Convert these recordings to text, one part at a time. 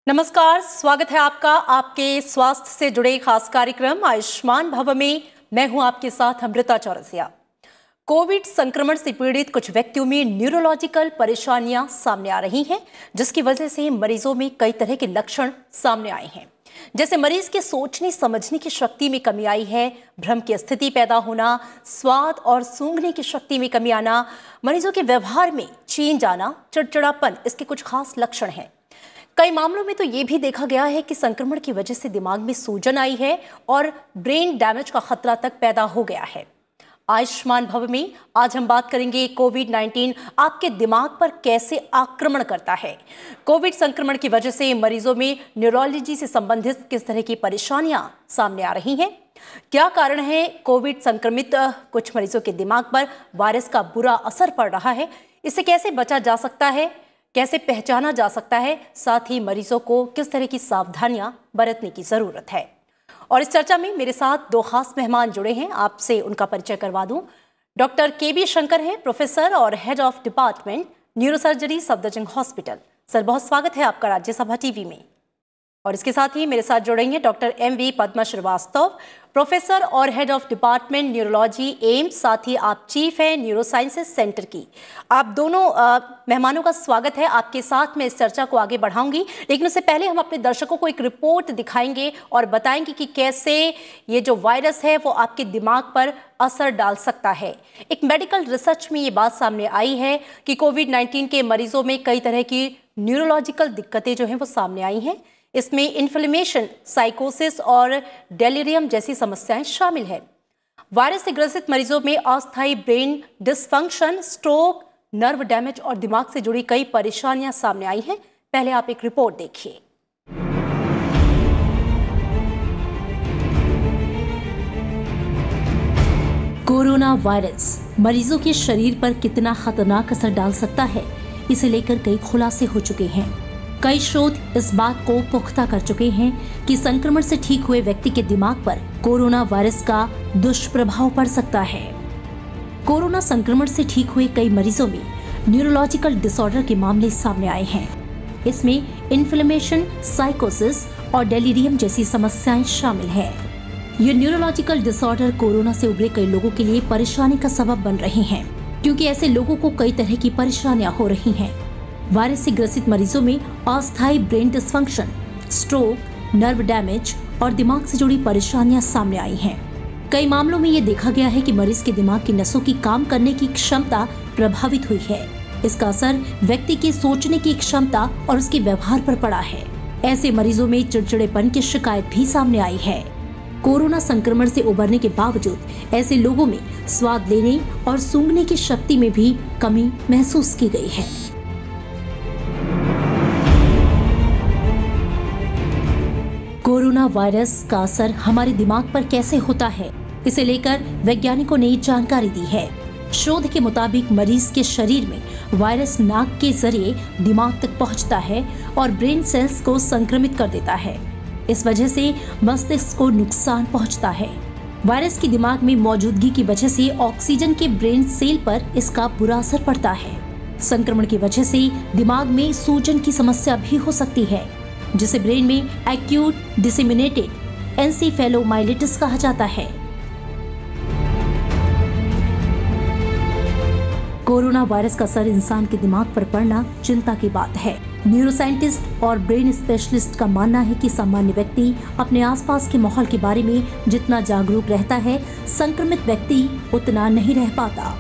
नमस्कार, स्वागत है आपका आपके स्वास्थ्य से जुड़े खास कार्यक्रम आयुष्मान भव में। मैं हूं आपके साथ अमृता चौरसिया। कोविड संक्रमण से पीड़ित कुछ व्यक्तियों में न्यूरोलॉजिकल परेशानियां सामने आ रही हैं, जिसकी वजह से मरीजों में कई तरह के लक्षण सामने आए हैं। जैसे मरीज के सोचने समझने की शक्ति में कमी आई है, भ्रम की स्थिति पैदा होना, स्वाद और सूंघने की शक्ति में कमी आना, मरीजों के व्यवहार में चेंज आना, चिड़चिड़ापन इसके कुछ खास लक्षण हैं। कई मामलों में तो ये भी देखा गया है कि संक्रमण की वजह से दिमाग में सूजन आई है और ब्रेन डैमेज का खतरा तक पैदा हो गया है। आयुष्मान भव में आज हम बात करेंगे कोविड-19 आपके दिमाग पर कैसे आक्रमण करता है। कोविड संक्रमण की वजह से मरीजों में न्यूरोलॉजी से संबंधित किस तरह की परेशानियां सामने आ रही हैं, क्या कारण है कोविड संक्रमित कुछ मरीजों के दिमाग पर वायरस का बुरा असर पड़ रहा है, इससे कैसे बचा जा सकता है, कैसे पहचाना जा सकता है, साथ ही मरीजों को किस तरह की सावधानियां बरतने की जरूरत है। और इस चर्चा में मेरे साथ दो खास मेहमान जुड़े हैं, आपसे उनका परिचय करवा दूं। Doctor KB. शंकर हैं, प्रोफेसर और head of department neurosurgery Safdarjung hospital. Sir, बहुत स्वागत है आपका राज्यसभा टीवी में। और इसके साथ ही मेरे साथ जुड़ेंगे doctor M.V. Padma Srivastava, professor और head of department neurology AIIMS, साथ ही आप चीफ हैं न्यूरोसाइंसेस सेंटर की। आप दोनों मेहमानों का स्वागत है। आपके साथ मैं इस चर्चा को आगे बढ़ाऊंगी, लेकिन उससे पहले हम अपने दर्शकों को एक रिपोर्ट दिखाएंगे और बताएंगे कि कैसे ये जो वायरस है वो आपके दिमाग पर असर डाल सकता है। एक मेडिकल रिसर्च में ये बात सामने आई है कि कोविड-19 के मरीजों में कई तरह की न्यूरोलॉजिकल दिक्कतें जो हैं वो सामने आई हैं। इसमें इन्फ्लेमेशन, साइकोसिस और डेलिरियम जैसी समस्याएं शामिल हैं। वायरस से ग्रसित मरीजों में अस्थायी brain dysfunction, stroke, nerve damage और दिमाग से जुड़ी कई परेशानियां सामने आई हैं। पहले आप एक रिपोर्ट देखिए। कोरोना वायरस मरीजों के शरीर पर कितना खतरनाक असर डाल सकता है, इसे लेकर कई खुलासे हो चुके हैं। कई शोध इस बात को पुख्ता कर चुके हैं कि संक्रमण से ठीक हुए व्यक्ति के दिमाग पर कोरोना वायरस का दुष्प्रभाव पड़ सकता है। कोरोना संक्रमण से ठीक हुए कई मरीजों में न्यूरोलॉजिकल डिसऑर्डर के मामले सामने आए हैं। इसमें इन्फ्लेमेशन, साइकोसिस और डेलिरियम जैसी समस्याएं शामिल हैं। ये न्यूरोलॉजिकल डिसऑर्डर कोरोना से उभरे कई लोगों के लिए परेशानी का सबब बन रहे हैं, क्योंकि ऐसे लोगों को कई तरह की परेशानियां हो रही हैं। वायरस से ग्रसित मरीजों में अस्थायी brain dysfunction, stroke, nerve damage और दिमाग से जुड़ी परेशानियां सामने आई हैं। कई मामलों में ये देखा गया है कि मरीज के दिमाग की नसों की काम करने की क्षमता प्रभावित हुई है। इसका असर व्यक्ति की सोचने की क्षमता और उसके व्यवहार पर पड़ा है। ऐसे मरीजों में चिड़चिड़ेपन की शिकायत भी सामने आई है। कोरोना संक्रमण से उबरने के बावजूद ऐसे लोगों में स्वाद लेने और सूंघने की शक्ति में भी कमी महसूस की गई है। कोरोना वायरस का असर हमारे दिमाग पर कैसे होता है, इसे लेकर वैज्ञानिकों ने जानकारी दी है। शोध के मुताबिक मरीज के शरीर में वायरस नाक के जरिए दिमाग तक पहुंचता है और ब्रेन सेल्स को संक्रमित कर देता है। इस वजह से मस्तिष्क को नुकसान पहुंचता है। वायरस की दिमाग में मौजूदगी की वजह से ऑक्सीजन के ब्रेन सेल पर इसका बुरा असर पड़ता है। संक्रमण की वजह से दिमाग में सूजन की समस्या भी हो सकती है, जिसे ब्रेन में एक्यूट डिसेमिनेटेड एंसेफेलोमाइलिटिस कहा जाता है। कोरोना वायरस का असर इंसान के दिमाग पर पड़ना चिंता की बात है। न्यूरोसाइंटिस्ट और ब्रेन स्पेशलिस्ट का मानना है कि सामान्य व्यक्ति अपने आसपास के माहौल के बारे में जितना जागरूक रहता है, संक्रमित व्यक्ति उतना नहीं रह पाता।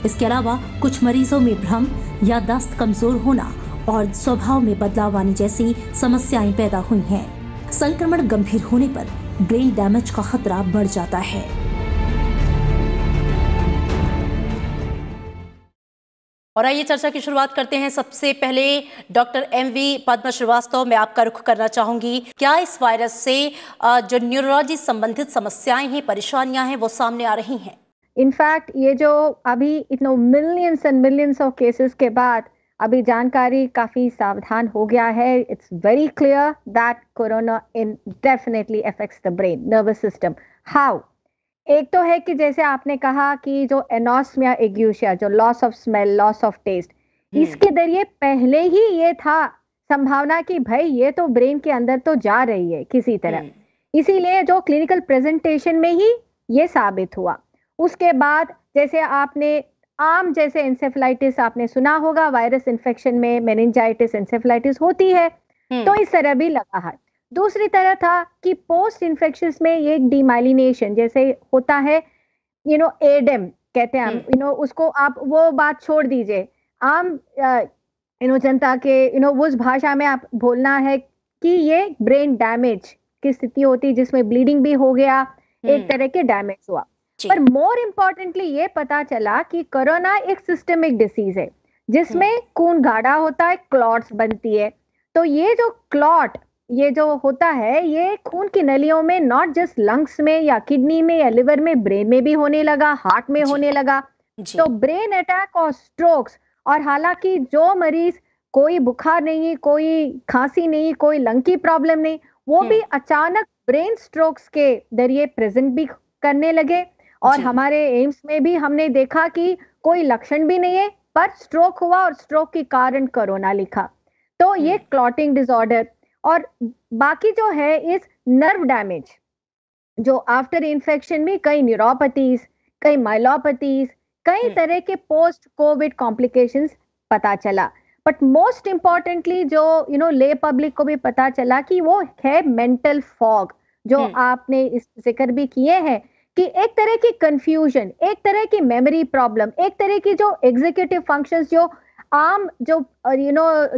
इसके अलावा कुछ मरीजों में भ्रम, याददाश्त कमजोर होना और स्वभाव में बदलाव आने जैसी समस्याएं पैदा हुई हैं। संक्रमण गंभीर होने पर ब्रेन डैमेज का खतरा बढ़ जाता है। और आइए चर्चा की शुरुआत करते हैं। सबसे पहले डॉक्टर एमवी पद्मा श्रीवास्तव, मैं आपका रुख करना चाहूंगी। क्या इस वायरस से जो न्यूरोलॉजी संबंधित समस्याएं हैं, परेशानियां हैं, वो सामने आ रही हैं? इनफैक्ट ये जो अभी इतने millions and millions of cases के बाद अभी जानकारी काफी सावधान हो गया है। It's very clear that corona in definitely affects the brain nervous system. How? एक तो है कि जैसे आपने कहा कि जो एनोस्मिया एग्यूशिया, जो loss of smell, loss of taste, इसके जरिए पहले ही ये था संभावना कि भाई ये तो ब्रेन के अंदर तो जा रही है किसी तरह, इसीलिए जो क्लिनिकल प्रेजेंटेशन में ही ये साबित हुआ। उसके बाद जैसे आपने आम जैसे इंसेफेलाइटिस आपने सुना होगा, वायरस इन्फेक्शन में मेनिंजाइटिस इंसेफेलाइटिस होती है, तो इस तरह भी लगा है। दूसरी तरह था कि पोस्ट इन्फेक्शंस में ये डीमाइलिनेशन जैसे होता है, एडम कहते हैं हम, उसको आप वो बात छोड़ दीजिए, आम जनता के उस भाषा में आप बोलना है कि ये ब्रेन डैमेज की स्थिति होती है जिसमें ब्लीडिंग भी हो गया, एक तरह के डैमेज हुआ। पर मोर इम्पोर्टेंटली ये पता चला कि कोरोना एक सिस्टमिक डिसीज है जिसमें खून गाढ़ा होता है, क्लॉट्स बनती है। तो ये जो क्लॉट ये जो होता है, ये खून की नलियों में, नॉट जस्ट लंग्स में या किडनी में या लिवर में, ब्रेन में भी होने लगा, हार्ट में होने लगा। तो ब्रेन अटैक और स्ट्रोक्स, और हालांकि जो मरीज कोई बुखार नहीं, कोई खांसी नहीं, कोई लंग की प्रॉब्लम नहीं, वो भी अचानक ब्रेन स्ट्रोक्स के जरिए प्रेजेंट भी करने लगे। और हमारे एम्स में भी हमने देखा कि कोई लक्षण भी नहीं है पर स्ट्रोक हुआ और स्ट्रोक के कारण कोरोना लिखा। तो ये क्लॉटिंग डिसऑर्डर और बाकी जो है इस नर्व डैमेज, जो आफ्टर इन्फेक्शन में कई न्यूरोपैथीज, कई माइलोपैथीज, कई तरह के पोस्ट कोविड कॉम्प्लिकेशंस पता चला। बट मोस्ट इंपॉर्टेंटली जो ले पब्लिक को भी पता चला कि वो है मेंटल फॉग, जो आपने इस जिक्र भी किए हैं कि एक तरह की कंफ्यूजन, एक तरह की मेमोरी प्रॉब्लम, एक तरह की जो एग्जीक्यूटिव फंक्शंस, जो आम जो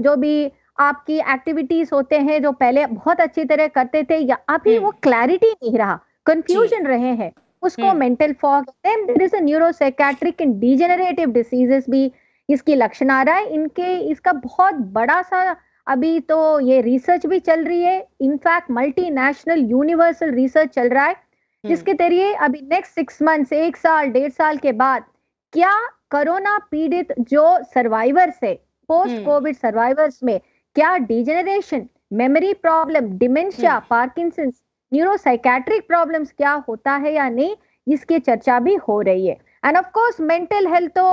जो भी आपकी एक्टिविटीज होते हैं जो पहले बहुत अच्छी तरह करते थे, या अभी वो क्लैरिटी नहीं रहा, कंफ्यूजन रहे हैं, उसको mental fog. There is a neuropsychiatric and degenerative diseases भी इसकी लक्षण आ रहा है इनके। इसका बहुत बड़ा सा अभी तो ये रिसर्च भी चल रही है, इनफैक्ट मल्टीनेशनल यूनिवर्सल रिसर्च चल रहा है, जिसके जरिए अभी नेक्स्ट 6 मंथ्स, 1 साल 1.5 साल के बाद क्या कोरोना पीड़ित जो सर्वाइवर्स है, पोस्ट कोविड सर्वाइवर्स में क्या degeneration, memory problem, dementia, Parkinson's, neuropsychiatric problems क्या होता है या नहीं, इसकी चर्चा भी हो रही है। And of course mental health तो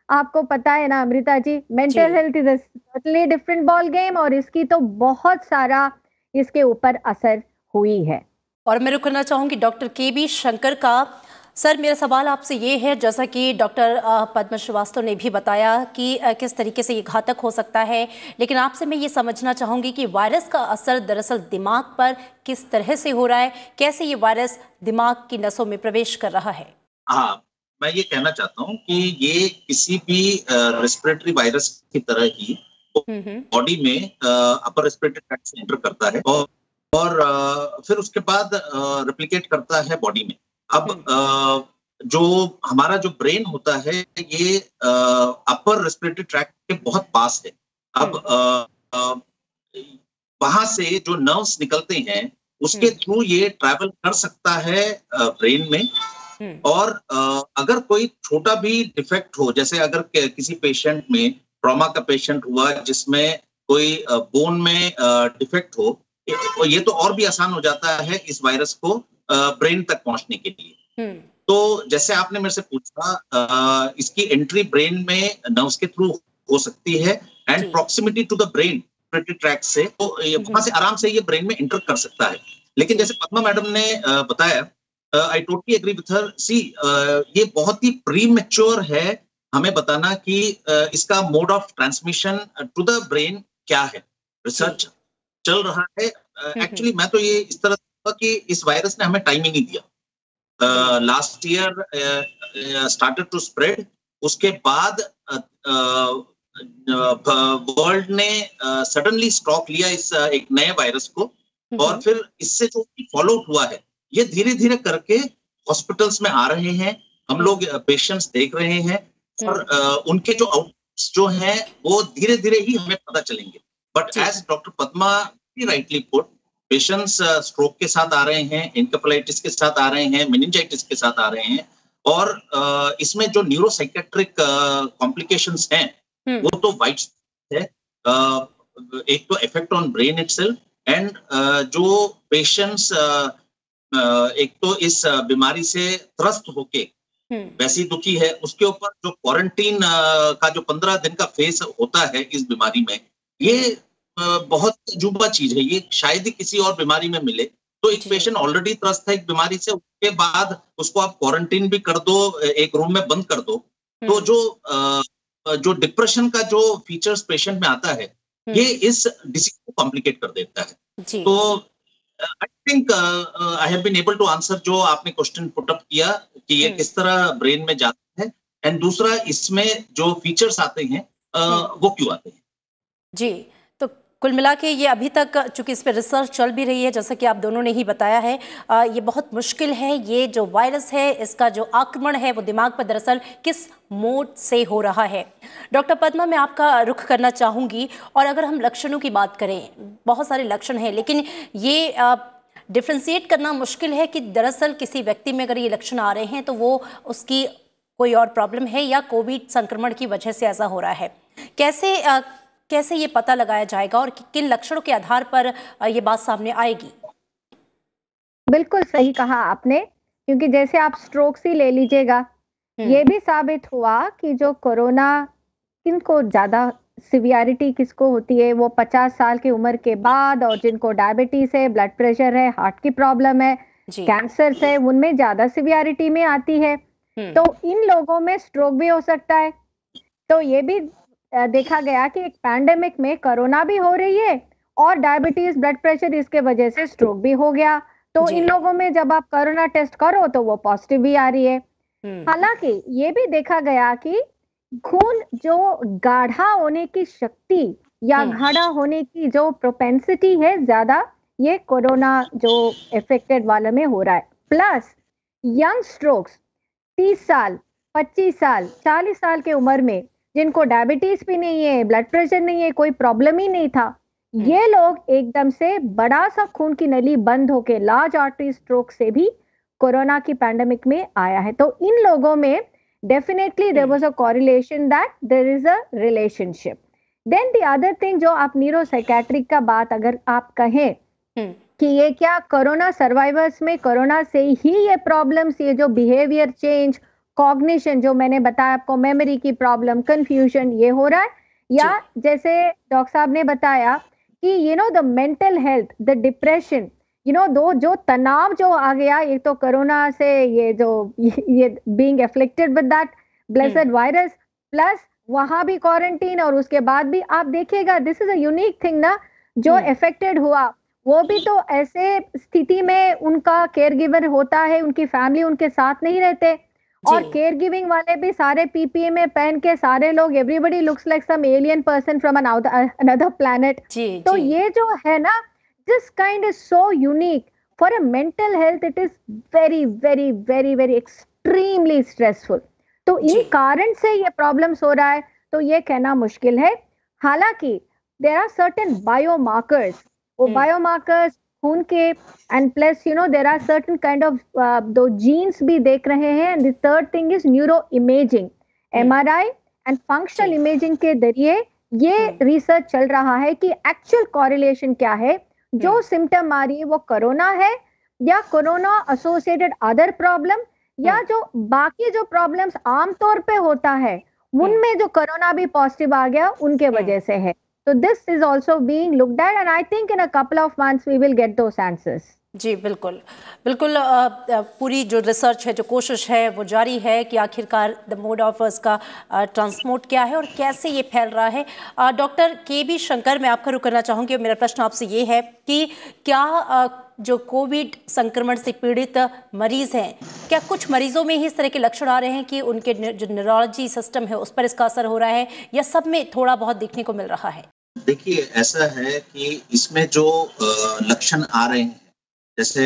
आपको पता है ना Amrita ji, mental health is a totally different ball game, और इसकी तो बहुत सारा इसके ऊपर असर हुई है। और मैं रुक करना चाहूंगी डॉक्टर के.बी. शंकर का। सर, मेरा सवाल आपसे ये है, जैसा कि डॉक्टर पद्मा श्रीवास्तव ने भी बताया कि किस तरीके से ये घातक हो सकता है, लेकिन आपसे मैं ये समझना चाहूंगी कि वायरस का असर दरअसल दिमाग पर किस तरह से हो रहा है, कैसे ये वायरस दिमाग की नसों में प्रवेश कर रहा है? हाँ, मैं ये कहना चाहता हूँ कि ये किसी भी रेस्पिरेटरी वायरस की तरह ही बॉडी में अपर रेस्पिरेटरी ट्रैक्ट से एंटर करता है और फिर उसके बाद रेप्लिकेट करता है बॉडी में। अब जो हमारा जो ब्रेन होता है ये अपर रेस्पिरेटरी ट्रैक्ट के बहुत पास है। अब वहां से जो नर्व्स निकलते हैं उसके थ्रू ये ट्रैवल कर सकता है ब्रेन में। और अगर कोई छोटा भी डिफेक्ट हो, जैसे अगर किसी पेशेंट में, ट्रॉमा का पेशेंट हुआ जिसमें कोई बोन में डिफेक्ट हो, ये तो और भी आसान हो जाता है इस वायरस को ब्रेन तक पहुंचने के लिए। तो जैसे आपने मेरे से पूछा, इसकी एंट्री ब्रेन में नर्व्स के थ्रू हो सकती है, and proximity to the brain tract से, तो वहां से आराम से ये ब्रेन में एंटर कर सकता है। लेकिन जैसे पद्मा मैडम ने बताया, I totally agree with her. See, ये बहुत ही प्रीमैच्योर है हमें बताना कि इसका mode of transmission to the brain क्या है। रिसर्च चल रहा है। एक्चुअली मैं तो ये इस तरह कि इस वायरस ने हमें टाइम ही नहीं दिया। Last year started to spread, उसके बाद वर्ल्ड ने सडनली स्टॉक लिया इस एक नए वायरस को, और फिर इससे जो फॉलो हुआ है ये धीरे धीरे करके हॉस्पिटल्स में आ रहे हैं, हम लोग पेशेंट्स देख रहे हैं, और उनके जो जो हैं वो धीरे धीरे ही हमें पता चलेंगे। But as doctor Padma rightly put, patients stroke के साथ आ रहे हैं, एन्केफेलाइटिस के साथ आ रहे हैं, मेनिंजाइटिस के साथ आ रहे हैं, और इसमें जो न्यूरोसाइकेट्रिक कॉम्प्लिकेशंस हैं वो तो वाइड है। एक तो effect on brain itself, and जो पेशेंट्स एक तो इस बीमारी से त्रस्त होके वैसी दुखी है, उसके ऊपर जो क्वारंटीन का जो 15 दिन का फेज होता है इस बीमारी में, ये बहुत अजूबा चीज है। ये शायद ही किसी और बीमारी में मिले। तो एक पेशेंट ऑलरेडी त्रस्त है एक बीमारी से, उसके बाद उसको आप क्वारंटीन भी कर दो, एक रूम में बंद कर दो, तो जो डिप्रेशन का जो फीचर्स पेशेंट में आता है, ये इस डिसीज को कॉम्प्लिकेट कर देता है। तो I think I have been able to answer जो आपने क्वेश्चन पुट अप किया कि ये किस तरह ब्रेन में जाता है, एंड दूसरा इसमें जो फीचर्स आते हैं वो क्यों आते हैं। जी, तो कुल मिला के ये अभी तक चूंकि इस पर रिसर्च चल भी रही है, जैसा कि आप दोनों ने ही बताया है, ये बहुत मुश्किल है। ये जो वायरस है, इसका जो आक्रमण है वो दिमाग पर दरअसल किस मोड से हो रहा है। डॉक्टर पद्मा, मैं आपका रुख करना चाहूँगी, और अगर हम लक्षणों की बात करें, बहुत सारे लक्षण हैं, लेकिन ये डिफ्रेंशिएट करना मुश्किल है कि दरअसल किसी व्यक्ति में अगर ये लक्षण आ रहे हैं तो वो उसकी कोई और प्रॉब्लम है या कोविड संक्रमण की वजह से ऐसा हो रहा है। कैसे ये पता लगाया जाएगा और किन लक्षणों के आधार पर ये बात सामने आएगी? बिल्कुल सही कहा आपने, क्योंकि जैसे आप स्ट्रोक्स ही ले लीजिएगा, ये भी साबित हुआ कि जो कोरोना किनको ज्यादा सिवियरिटी किसको होती है, वो 50 साल की उम्र के बाद, और जिनको डायबिटीज है, ब्लड प्रेशर है, हार्ट की प्रॉब्लम है, कैंसर है, उनमें ज्यादा सिवियरिटी में आती है। तो इन लोगों में स्ट्रोक भी हो सकता है। तो ये भी देखा गया कि एक पैंडेमिक में कोरोना भी हो रही है और डायबिटीज, ब्लड प्रेशर, इसके वजह से स्ट्रोक भी हो गया। तो इन लोगों में जब आप कोरोना टेस्ट करो तो वो पॉजिटिव भी आ रही है। हालांकि ये भी देखा गया कि खून जो गाढ़ा होने की शक्ति या गाढ़ा होने की जो प्रोपेंसिटी है ज्यादा, ये कोरोना जो इफेक्टेड वाले में हो रहा है। प्लस यंग स्ट्रोक्स 30 साल, 25 साल, 40 साल के उम्र में, जिनको डायबिटीज भी नहीं है, ब्लड प्रेशर नहीं है, कोई प्रॉब्लम ही नहीं था, ये लोग एकदम से बड़ा सा खून की नली बंद होके लार्ज आर्टरी स्ट्रोक से भी कोरोना की पैंडेमिक में आया है। तो इन लोगों में definitely there was a correlation, that there is a relationship. Then the other thing, जो आप न्यूरोसाइकेट्रिक का बात अगर आप कहें कि ये क्या कोरोना सर्वाइवर्स में कोरोना से ही ये प्रॉब्लम्स, ये जो बिहेवियर चेंज, कॉग्निशन, जो मैंने बताया आपको, मेमोरी की प्रॉब्लम, कंफ्यूजन, ये हो रहा है, या जैसे डॉक्टर साहब ने बताया कि you know the mental health, the depression, you know दो जो तनाव जो आ गया, ये तो कोरोना से, ये being afflicted with that blessed virus, plus वहां भी क्वारंटीन, और उसके बाद भी आप देखिएगा, this is a unique thing ना, जो इफेक्टेड हुआ वो भी तो ऐसे स्थिति में उनका केयर गिवर होता है, उनकी फैमिली उनके साथ नहीं रहते, और केयर गिविंग वाले भी सारे पीपीई में पहन के, सारे लोग, everybody looks like some alien person from another planet. तो ये जो है ना, this kind is so unique for a mental health, it is very very very very extremely stressful. तो इन कारण से ये प्रॉब्लम्स हो रहा है, तो ये कहना मुश्किल है। हालांकि देयर आर सर्टेन बायोमार्कर्स, वो बायोमार्कर्स खून के, and plus you know there are certain kind of दो जीन्स भी देख रहे हैं। And the third thing is neuro imaging, MRI and functional imaging के जरिए ये रिसर्च चल रहा है कि एक्चुअल कॉरिलेशन क्या है, जो सिम्टम आ रही है वो कोरोना है या कोरोना एसोसिएटेड अदर प्रॉब्लम, या जो बाकी जो प्रॉब्लम्स आमतौर पे होता है उनमें जो कोरोना भी पॉजिटिव आ गया उनके वजह से है। So this is also being looked at, and I think in a couple of months we will get those answers. जी बिल्कुल बिल्कुल, पूरी जो रिसर्च है, जो कोशिश है, वो जारी है कि आखिरकार द मोड ऑफ इसका ट्रांसपोर्ट क्या है और कैसे ये फैल रहा है। Doctor KB. शंकर, मैं आपका रुख करना चाहूँगी और मेरा प्रश्न आपसे ये है कि क्या जो कोविड संक्रमण से पीड़ित मरीज हैं, क्या कुछ मरीजों में ही इस तरह के लक्षण आ रहे हैं कि उनके जो न्यूरोलॉजी सिस्टम है उस पर इसका असर हो रहा है, या सब में थोड़ा बहुत देखने को मिल रहा है? देखिए, ऐसा है कि इसमें जो लक्षण आ रहे हैं, जैसे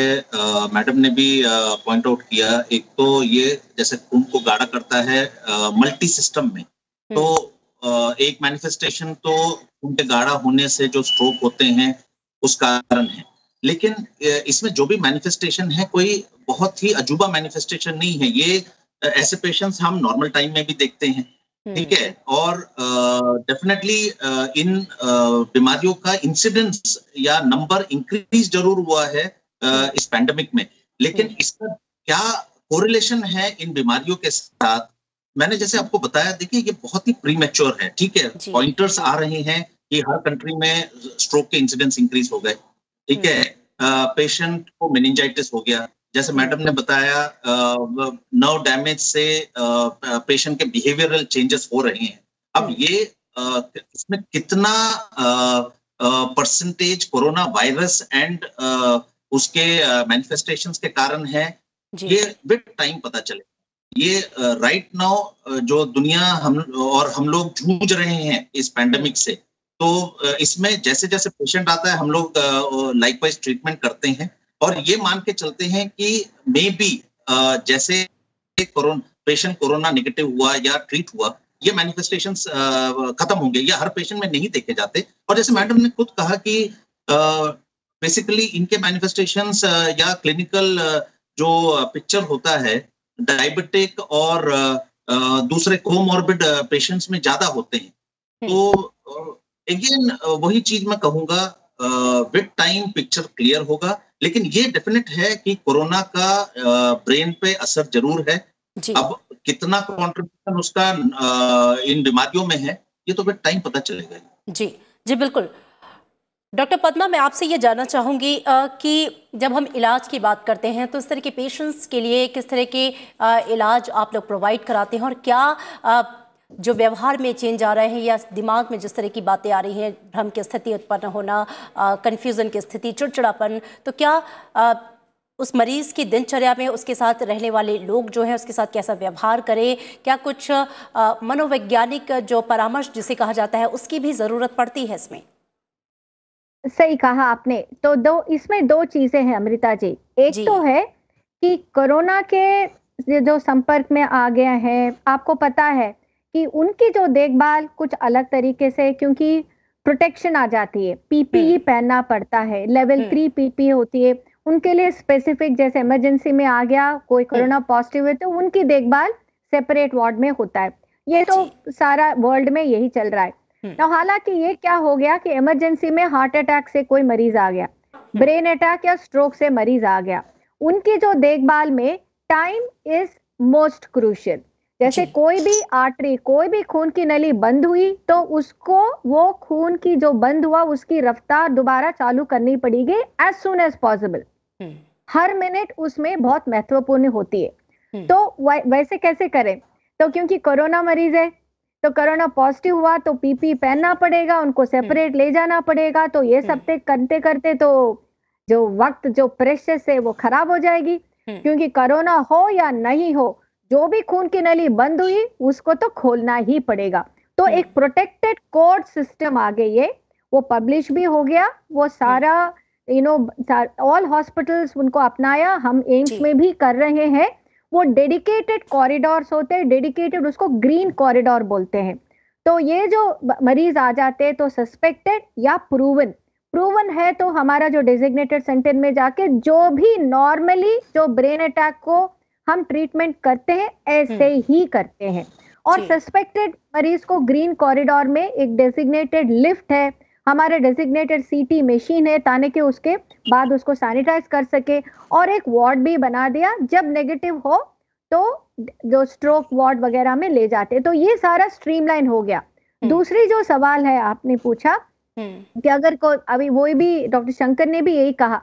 मैडम ने भी पॉइंट आउट किया, एक तो ये जैसे खून को गाढ़ा करता है मल्टी सिस्टम में, तो एक मैनिफेस्टेशन तो उनके गाढ़ा होने से जो स्ट्रोक होते हैं उस कारण है, लेकिन इसमें जो भी मैनिफेस्टेशन है कोई बहुत ही अजूबा मैनिफेस्टेशन नहीं है। ये ऐसे पेशेंट्स हम नॉर्मल टाइम में भी देखते हैं, ठीक है। और डेफिनेटली इन बीमारियों का इंसिडेंस या नंबर इंक्रीज जरूर हुआ है इस पैंडेमिक में, लेकिन इसका क्या कोरिलेशन है इन बीमारियों के साथ, मैंने जैसे आपको बताया, देखिए ये बहुत ही प्रीमेच्योर है, ठीक है। पॉइंटर्स आ रहे हैं कि हर कंट्री में स्ट्रोक के इंसिडेंस इंक्रीज हो गए, ठीक है। पेशेंट को मेनिंजाइटिस हो गया, जैसे मैडम ने बताया, नर्व डैमेज से पेशेंट के बिहेवियरल चेंजेस हो रहे हैं। अब ये इसमें कितना परसेंटेज कोरोना वायरस एंड उसके मैनिफेस्टेशंस के कारण है, ये विद टाइम पता चले। ये राइट नाउ जो दुनिया हम लोग जूझ रहे हैं इस पैंडेमिक से, तो इसमें जैसे जैसे पेशेंट आता है हम लोग लाइकवाइज ट्रीटमेंट करते हैं और ये मान के चलते हैं कि मे बी जैसे पेशेंट कोरोना नेगेटिव हुआ या ट्रीट हुआ, ये मैनिफेस्टेशंस खत्म होंगे, या हर पेशेंट में नहीं देखे जाते। और जैसे मैडम ने खुद कहा कि बेसिकली इनके मैनिफेस्टेशंस या क्लिनिकल जो पिक्चर होता है डायबिटिक और दूसरे कोमॉर्बिड पेशेंट्स में ज्यादा होते हैं। तो अगेन वही चीज मैं कहूंगा, विद टाइम पिक्चर क्लियर होगा, लेकिन ये डेफिनेट है कि कोरोना का ब्रेन पे असर जरूर है। अब कितना कंट्रीब्यूशन उसका इन बीमारियों में है, ये तो विद टाइम पता चलेगा। जी जी बिल्कुल। डॉक्टर पद्मा, मैं आपसे ये जानना चाहूँगी कि जब हम इलाज की बात करते हैं तो इस तरह के पेशेंट्स के लिए किस तरह के इलाज आप लोग प्रोवाइड कराते हैं, और क्या जो व्यवहार में चेंज आ रहे हैं या दिमाग में जिस तरह की बातें आ रही हैं, भ्रम की स्थिति उत्पन्न होना, कन्फ्यूज़न की स्थिति, चिड़चिड़ापन, तो क्या उस मरीज़ की दिनचर्या में उसके साथ रहने वाले लोग जो हैं उसके साथ कैसा व्यवहार करें, क्या कुछ मनोवैज्ञानिक जो परामर्श जिसे कहा जाता है उसकी भी ज़रूरत पड़ती है इसमें? सही कहा आपने। तो इसमें दो चीजें हैं अमृता जी। एक तो है कि कोरोना के जो संपर्क में आ गया है, आपको पता है कि उनकी जो देखभाल कुछ अलग तरीके से, क्योंकि प्रोटेक्शन आ जाती है, पीपीई पहनना पड़ता है, लेवल 3 पीपीई होती है उनके लिए स्पेसिफिक। जैसे इमरजेंसी में आ गया कोई कोरोना पॉजिटिव है तो उनकी देखभाल सेपरेट वार्ड में होता है। ये तो सारा वर्ल्ड में यही चल रहा है। तो हालांकि ये क्या हो गया कि इमरजेंसी में हार्ट अटैक से कोई मरीज आ गया, ब्रेन अटैक या स्ट्रोक से मरीज आ गया, उनकी जो देखभाल में टाइम इज मोस्ट क्रूशियल। जैसे कोई भी आर्टरी, कोई भी खून की नली बंद हुई तो उसको वो खून की जो बंद हुआ उसकी रफ्तार दोबारा चालू करनी पड़ेगी एज सुन एज पॉसिबल। हर मिनट उसमें बहुत महत्वपूर्ण होती है। तो वैसे कैसे करें? तो क्योंकि कोरोना मरीज है तो कोरोना पॉजिटिव हुआ तो पीपी पहनना पड़ेगा, उनको सेपरेट ले जाना पड़ेगा। तो ये सब करते करते तो जो वक्त, जो प्रेशस है वो खराब हो जाएगी, क्योंकि कोरोना हो या नहीं हो, जो भी खून की नली बंद हुई उसको तो खोलना ही पड़ेगा। तो एक प्रोटेक्टेड कोड सिस्टम आ गई है, वो पब्लिश भी हो गया, वो सारा ऑल हॉस्पिटल्स उनको अपनाया, हम एम्स में भी कर रहे हैं। वो डेडिकेटेड कॉरिडोर्स होते हैं, डेडिकेटेड, उसको ग्रीन कॉरिडोर बोलते हैं। तो ये जो मरीज आ जाते हैं तो सस्पेक्टेड या प्रूवन है तो हमारा जो डेजिग्नेटेड सेंटर में जाके जो भी नॉर्मली जो ब्रेन अटैक को हम ट्रीटमेंट करते हैं ऐसे ही करते हैं। और सस्पेक्टेड मरीज को ग्रीन कॉरिडोर में एक डेजिग्नेटेड लिफ्ट है, हमारे डेजिग्नेटेड सीटी मशीन है, ताकि कि उसके बाद उसको सैनिटाइज कर सके, और एक वार्ड भी बना दिया, जब नेगेटिव हो तो जो स्ट्रोक वार्ड वगैरह में ले जाते। तो ये सारा स्ट्रीमलाइन हो गया। दूसरी जो सवाल है आपने पूछा कि अगर अभी वही भी डॉक्टर शंकर ने भी यही कहा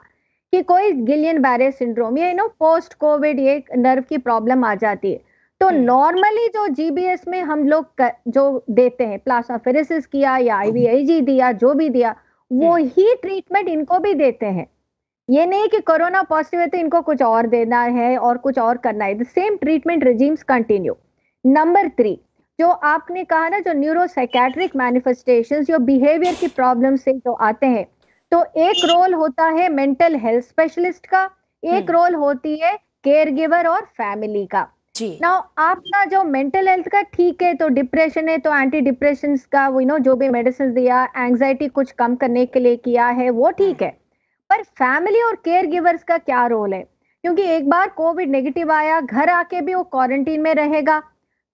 कि कोई गिलियन बैरे सिंड्रोम, ये पोस्ट कोविड ये नर्व की प्रॉब्लम आ जाती है, तो नॉर्मली जो जीबीएस में हम लोग जो देते हैं, प्लाज्माफेरेसिस किया या आईवीआईजी दिया, जो भी दिया, वो ही ट्रीटमेंट इनको भी देते हैं। ये नहीं कि कोरोना पॉजिटिव है तो इनको कुछ और देना है और कुछ और करना है। The same treatment regimes continue. Number 3, जो आपने कहा ना, जो न्यूरोसाइकेट्रिक मैनिफेस्टेशंस, जो बिहेवियर की प्रॉब्लम से जो आते हैं, तो एक रोल होता है मेंटल हेल्थ स्पेशलिस्ट का, एक रोल होती है केयर गिवर और फैमिली का। जी। नाउ आपका जो मेंटल हेल्थ का ठीक है, तो डिप्रेशन है तो एंटी डिप्रेशन का जो भी मेडिसिन दिया, एंजाइटी कुछ कम करने के लिए किया है, वो ठीक है। पर फैमिली और केयर गिवर्स का क्या रोल है? क्योंकि एक बार कोविड नेगेटिव आया, घर आके भी वो क्वारंटीन में रहेगा,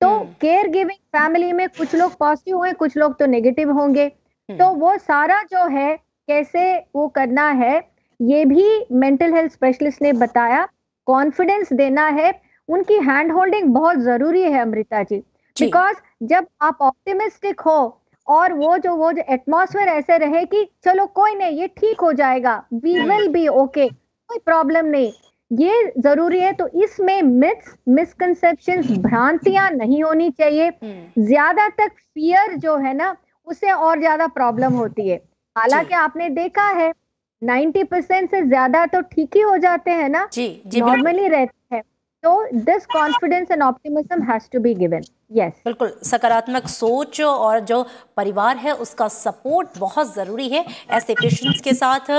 तो केयर गिविंग फैमिली में कुछ लोग पॉजिटिव हुए, कुछ लोग तो नेगेटिव होंगे। तो वो सारा जो है कैसे वो करना है, ये भी मेंटल हेल्थ स्पेशलिस्ट ने बताया। कॉन्फिडेंस देना है, उनकी हैंड होल्डिंग बहुत जरूरी है अमृता जी, बिकॉज जब आप ऑप्टिमिस्टिक हो और वो जो एटमॉस्फेयर ऐसे रहे कि चलो कोई नहीं, ये ठीक हो जाएगा, वी विल बी ओके, कोई प्रॉब्लम नहीं, ये जरूरी है। तो इसमें मिथ्स, मिसकंसेप्शंस, भ्रांतियां नहीं होनी चाहिए। ज्यादा तक फियर जो है ना, उससे और ज्यादा प्रॉब्लम होती है। हालांकि आपने देखा है 90% से ज्यादा तो ठीक ही हो जाते हैं ना, नॉर्मली रहते हैं। तो this confidence and optimism has to be given. Yes, बिल्कुल, सकारात्मक सोच और जो परिवार है उसका सपोर्ट बहुत ज़रूरी है ऐसे पेशेंट्स के साथ।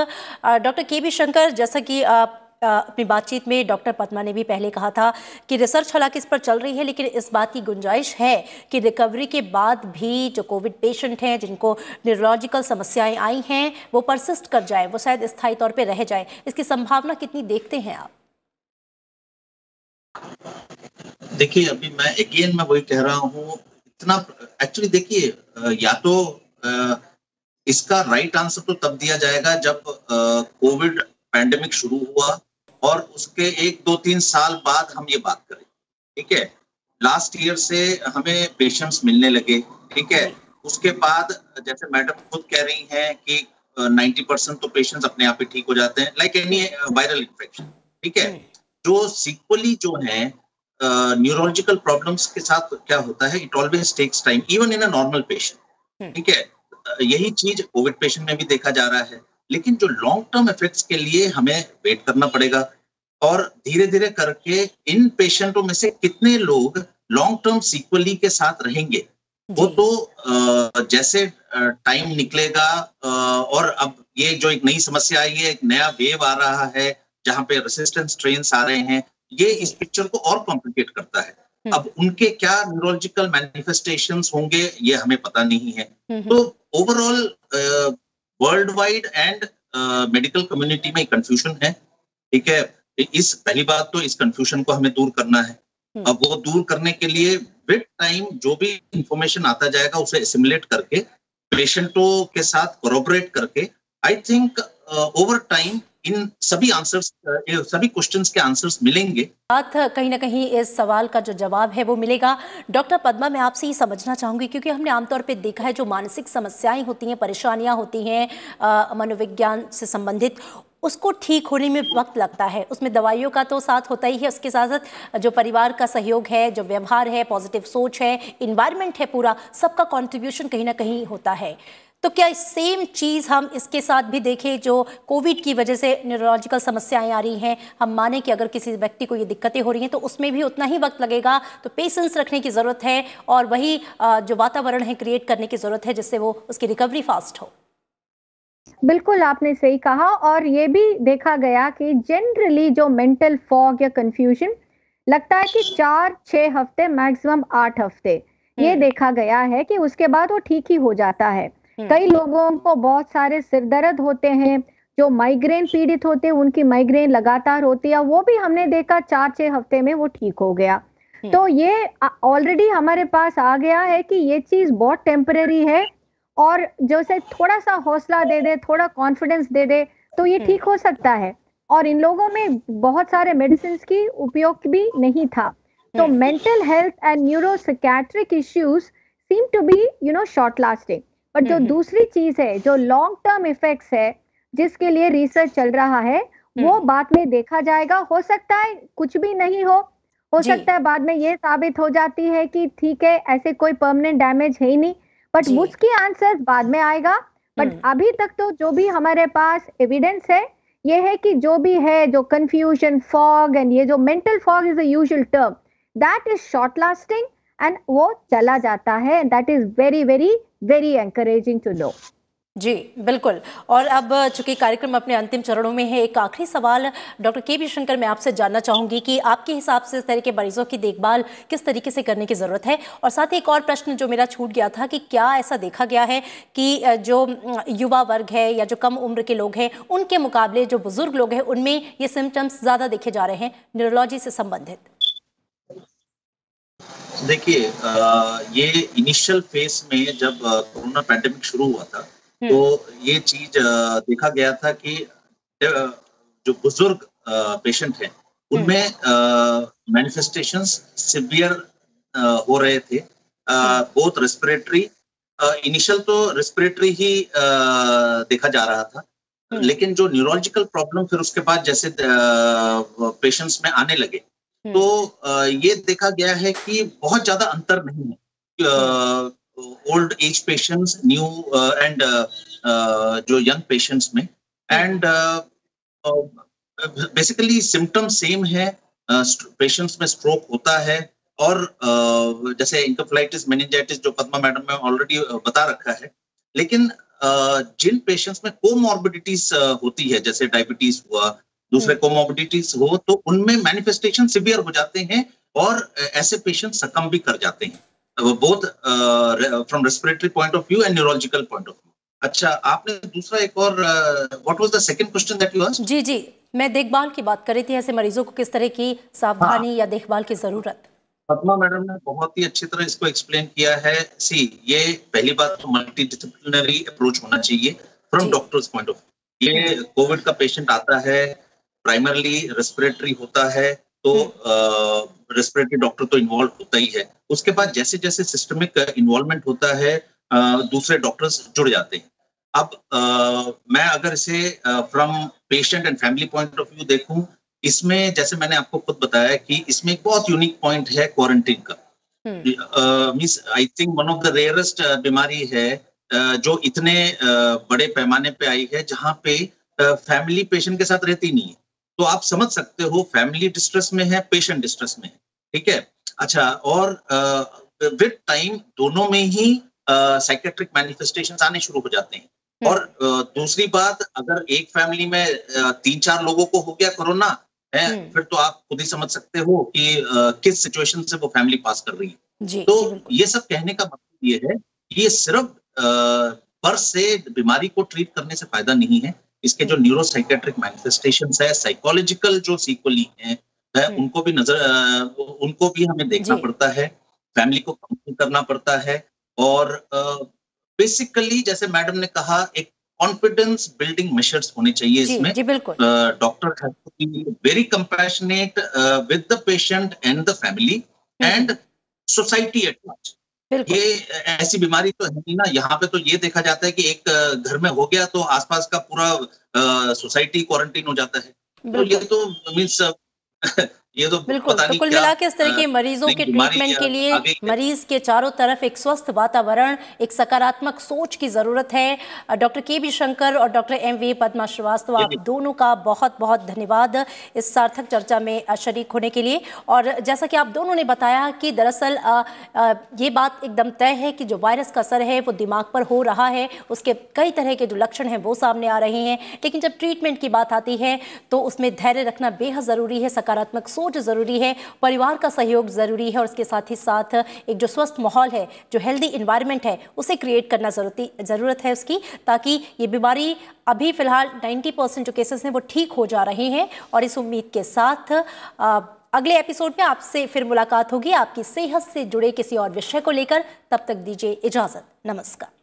Doctor KB. शंकर, जैसा कि अपनी बातचीत में डॉक्टर पद्मा ने भी पहले कहा था कि रिसर्च हालांकि इस पर चल रही है, लेकिन इस बात की गुंजाइश है कि रिकवरी के बाद भी जो कोविड पेशेंट हैं जिनको न्यूरोलॉजिकल समस्याएं आई हैं वो परसिस्ट कर जाए, वो शायद स्थायी तौर पे रह जाए। इसकी संभावना कितनी देखते हैं आप? देखिए, अभी मैं वही कह रहा हूँ, इतना एक्चुअली देखिए, या तो इसका राइट आंसर तो तब दिया जाएगा जब कोविड पैंडेमिक शुरू हुआ और उसके 1-2-3 साल बाद हम ये बात करें, ठीक है। लास्ट ईयर से हमें पेशेंट्स मिलने लगे, ठीक है। उसके बाद जैसे मैडम खुद कह रही हैं कि 90% तो पेशेंट्स अपने आप ही ठीक हो जाते हैं, लाइक एनी वायरल इन्फेक्शन, ठीक है। जो सीक्वली जो है न्यूरोलॉजिकल प्रॉब्लम्स के साथ क्या होता है, it always takes time even in a normal patient, ठीक है। यही चीज कोविड पेशेंट में भी देखा जा रहा है, लेकिन जो लॉन्ग टर्म इफेक्ट्स के लिए हमें वेट करना पड़ेगा और धीरे धीरे करके इन पेशेंटों में से कितने लोग लॉन्ग टर्म सीक्वली के साथ रहेंगे वो तो जैसे टाइम निकलेगा। और अब ये जो एक नई समस्या आई है, एक नया वेव आ रहा है जहां पे रेसिस्टेंट स्ट्रेन्स आ रहे हैं, ये इस पिक्चर को और कॉम्प्लिकेट करता है। अब उनके क्या न्यूरोलॉजिकल मैनिफेस्टेशंस होंगे ये हमें पता नहीं है। तो overall world wide and medical community में कंफ्यूजन है, ठीक है। इस पहली बात तो इस कंफ्यूजन को हमें दूर करना है। अब वो दूर करने के लिए विद टाइम जो भी इंफॉर्मेशन आता जाएगा उसे एसिमुलेट करके पेशेंटों के साथ कोलैबोरेट करके I think over time in सभी आंसर्स, सभी क्वेश्चंस के आंसर्स मिलेंगे। बात कहीं ना कहीं इस सवाल का जो जवाब है वो मिलेगा। डॉक्टर पद्मा, मैं आपसे ये समझना चाहूंगी, क्योंकि हमने आमतौर पे देखा है जो मानसिक समस्याएं होती हैं, परेशानियां होती हैं मनोविज्ञान से संबंधित, उसको ठीक होने में वक्त लगता है। उसमें दवाइयों का तो साथ होता ही है, उसके साथ साथ जो परिवार का सहयोग है, जो व्यवहार है, पॉजिटिव सोच है, इन्वायरमेंट है, पूरा सबका कॉन्ट्रीब्यूशन कहीं ना कहीं होता है। तो क्या सेम चीज़ हम इसके साथ भी देखें, जो कोविड की वजह से न्यूरोलॉजिकल समस्याएं आ रही हैं, हम माने कि अगर किसी व्यक्ति को ये दिक्कतें हो रही हैं तो उसमें भी उतना ही वक्त लगेगा, तो पेशेंस रखने की ज़रूरत है और वही जो वातावरण है क्रिएट करने की ज़रूरत है जिससे वो उसकी रिकवरी फास्ट हो। बिल्कुल, आपने सही कहा। और ये भी देखा गया कि जनरली जो मेंटल फॉग या कंफ्यूजन लगता है कि 4-6 हफ्ते, मैक्सिमम 8 हफ्ते, ये देखा गया है कि उसके बाद वो ठीक ही हो जाता है। कई लोगों को बहुत सारे सिर दर्द होते हैं, जो माइग्रेन पीड़ित होते हैं उनकी माइग्रेन लगातार होती है, वो भी हमने देखा 4-6 हफ्ते में वो ठीक हो गया। तो ये ऑलरेडी हमारे पास आ गया है कि ये चीज बहुत टेम्परेरी है, और जैसे थोड़ा सा हौसला दे दे, थोड़ा कॉन्फिडेंस दे दे तो ये ठीक हो सकता है। और इन लोगों में बहुत सारे मेडिसिन की उपयोग भी नहीं था। तो mental health and neuropsychiatric issues seem to be short lasting. But जो दूसरी चीज है, जो लॉन्ग टर्म इफेक्ट्स है, जिसके लिए रिसर्च चल रहा है, वो बाद में देखा जाएगा। हो सकता है कुछ भी नहीं हो सकता है बाद में ये साबित हो जाती है कि ठीक है, ऐसे कोई परमानेंट डैमेज है ही नहीं, बट उसकी आंसर बाद में आएगा। बट अभी तक तो जो भी हमारे पास एविडेंस है, ये है कि जो भी है, जो कंफ्यूजन, फॉग एंड ये जो mental fog is a usual term, that is short lasting and वो चला जाता है। That is very very very encouraging to know. जी बिल्कुल। और अब चूंकि कार्यक्रम अपने अंतिम चरणों में है, एक आखिरी सवाल डॉक्टर के.बी. शंकर मैं आपसे जानना चाहूंगी कि आपके हिसाब से इस तरह के मरीजों की देखभाल किस तरीके से करने की ज़रूरत है। और साथ ही एक और प्रश्न जो मेरा छूट गया था कि क्या ऐसा देखा गया है कि जो युवा वर्ग है या जो कम उम्र के लोग हैं उनके मुकाबले जो बुजुर्ग लोग हैं उनमें ये सिम्टम्स ज़्यादा देखे जा रहे हैं न्यूरोलॉजी से संबंधित? देखिए, ये इनिशियल फेज में जब कोरोना पैंडेमिक शुरू हुआ था तो ये चीज देखा गया था कि जो बुजुर्ग पेशेंट हैं उनमें मैनिफेस्टेशंस सिवियर हो रहे थे, बोथ रेस्पिरेटरी। इनिशियल तो रेस्पिरेटरी ही देखा जा रहा था, लेकिन जो न्यूरोलॉजिकल प्रॉब्लम फिर उसके बाद जैसे पेशेंट्स में आने लगे तो ये देखा गया है कि बहुत ज्यादा अंतर नहीं है old age patients, new and जो यंग पेशेंट्स में। एंड बेसिकली सिम्टम सेम है, पेशेंट्स में स्ट्रोक होता है और जैसे इंकेफेलाइटिस, मेनिंजाइटिस जो पद्मा मैडम ने ऑलरेडी बता रखा है। लेकिन जिन पेशेंट्स में कोमॉर्बिडिटीज होती है, जैसे डायबिटीज हुआ, दूसरे कोमॉर्बिडिटीज हो, तो उनमें मैनिफेस्टेशन सिवियर हो जाते हैं और ऐसे पेशेंट सकम भी कर जाते हैं, both from respiratory point of view and neurological point of view. अच्छा, आपने दूसरा एक और what was the second question that you asked? जी जी, मैं देखभाल की बात कर रही थी, ऐसे मरीजों को किस तरह की सावधानी या देखभाल की जरूरत। पद्मा मैडम ने बहुत ही अच्छी तरह इसको एक्सप्लेन किया है। सी, ये पहली बात तो मल्टी डिसिप्लिनरी अप्रोच होना चाहिए from doctors point of view. ये कोविड का पेशेंट आता है, प्राइमरली रेस्पिरेटरी होता है, तो रेस्पिरेटरी डॉक्टर तो इन्वॉल्व होता ही है। उसके बाद जैसे जैसे सिस्टमिक इन्वॉल्वमेंट होता है दूसरे डॉक्टर्स जुड़ जाते हैं। अब मैं अगर इसे from patient and family point of view देखूं, इसमें जैसे मैंने आपको खुद बताया कि इसमें एक बहुत यूनिक पॉइंट है क्वारंटीन का। Means I think one of the rarest बीमारी है जो इतने बड़े पैमाने पे आई है, जहां पे फैमिली पेशेंट के साथ रहती नहीं है। तो आप समझ सकते हो, फैमिली डिस्ट्रेस में है, पेशेंट डिस्ट्रेस में है, ठीक है। अच्छा, और विद टाइम दोनों में ही साइकेट्रिक मैनिफेस्टेशंस आने शुरू हो जाते हैं। और दूसरी बात, अगर एक फैमिली में 3-4 लोगों को हो गया कोरोना है, फिर तो आप खुद ही समझ सकते हो कि किस सिचुएशन से वो फैमिली पास कर रही है। तो ये सब कहने का मतलब ये है कि ये सिर्फ पर से बीमारी को ट्रीट करने से फायदा नहीं है। इसके जो न्यूरोसाइकेट्रिक मैनिफेस्टेशंस है, साइकोलॉजिकल जो सीक्वली हैं, उनको भी हमें देखना पड़ता है, फैमिली को काउंसिल करना पड़ता है। और बेसिकली जैसे मैडम ने कहा, एक कॉन्फिडेंस बिल्डिंग मेजर्स होने चाहिए इसमें। Doctor have to be very compassionate with the patient and the family and society at large. ये ऐसी बीमारी तो है नहीं ना, यहाँ पे तो ये देखा जाता है कि एक घर में हो गया तो आसपास का पूरा सोसाइटी क्वारंटीन हो जाता है। तो ये तो मीन्स ये तो बिल्कुल। तो कुल मिला के इस तरह के मरीजों के ट्रीटमेंट के लिए मरीज के चारों तरफ एक स्वस्थ वातावरण, एक सकारात्मक सोच की जरूरत है। Doctor KB. शंकर और डॉक्टर एम.वी. पद्मा श्रीवास्तव, आप दोनों का बहुत बहुत धन्यवाद इस सार्थक चर्चा में शरीक होने के लिए। और जैसा कि आप दोनों ने बताया कि दरअसल ये बात एकदम तय है कि जो वायरस का असर है वो दिमाग पर हो रहा है, उसके कई तरह के जो लक्षण हैं वो सामने आ रहे हैं। लेकिन जब ट्रीटमेंट की बात आती है तो उसमें धैर्य रखना बेहद जरूरी है, सकारात्मक सोच जरूरी है, परिवार का सहयोग जरूरी है और उसके साथ ही साथ एक जो स्वस्थ माहौल है, जो हेल्दी एनवायरनमेंट है, उसे क्रिएट करना जरूरत है उसकी, ताकि ये बीमारी अभी फिलहाल 90% जो केसेस हैं वो ठीक हो जा रहे हैं। और इस उम्मीद के साथ अगले एपिसोड में आपसे फिर मुलाकात होगी आपकी सेहत से जुड़े किसी और विषय को लेकर। तब तक दीजिए इजाजत, नमस्कार।